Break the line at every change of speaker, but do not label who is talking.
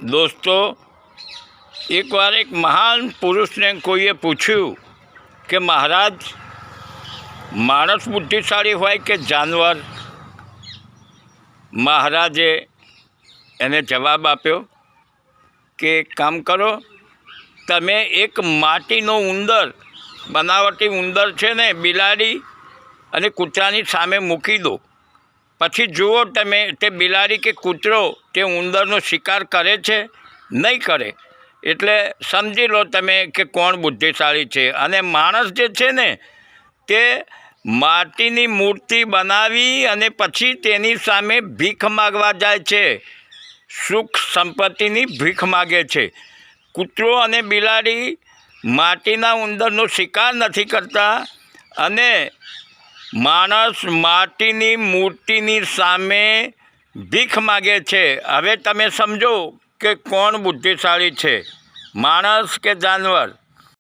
दोस्तों, एक बार एक महान पुरुष ने कोઈએ पूछ्યું કે મહારાજ, માણસ બુદ્ધિશાળી હોય કે જાનવર? મહારાજે એને જવાબ આપ્યો કે કામ કરો, તમે એક માટીનો ઉંદર, બનાવટી ઉંદર છે ને, બિલાડી અને કૂતરાની સામે મૂકી દો. પછી જુઓ તમે તે બિલાડી કે કૂતરો તે ઉંદરનો શિકાર કરે છે? નહીં કરે. એટલે સમજી લો તમે કે કોણ બુદ્ધિશાળી છે. અને માણસ જે છે ને, તે માટીની મૂર્તિ બનાવી અને પછી તેની સામે ભીખ માગવા જાય છે, સુખ સંપત્તિની ભીખ માગે છે. કૂતરો અને બિલાડી માટીના ઉંદરનો શિકાર નથી કરતા, અને માણસ માટીની મૂર્તિની સામે ભીખ માગે છે. હવે તમે સમજો કે કોણ બુદ્ધિશાળી છે, માણસ કે જાનવર?